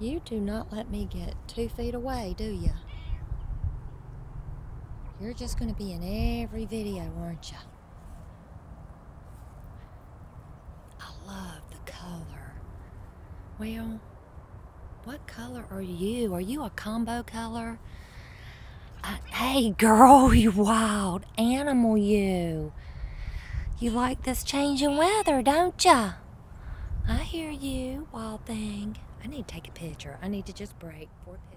You do not let me get 2 feet away, do you? You're just going to be in every video, aren't you? I love the color. Well, what color are you? Are you a combo color? Hey, girl, you wild animal, you. You like this change in weather, don't ya? I hear you, wild thing. I need to take a picture. I need to just break for a picture.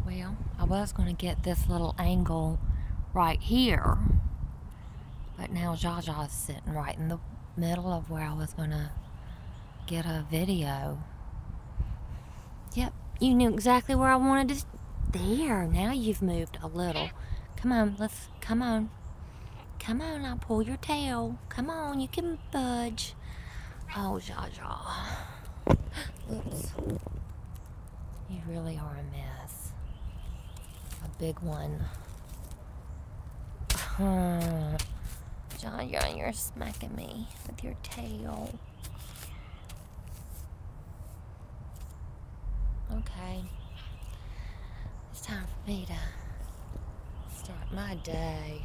Well, I was going to get this little angle right here, but now Jaja's sitting right in the middle of where I was going to get a video. Yep, you knew exactly where I wanted to. There, now you've moved a little. Come on, come on. Come on, I'll pull your tail. Come on, you can budge. Oh, Jaja. Oops. You really are a mess. A big one. Jaja, you're smacking me with your tail. Okay. It's time for me to start my day.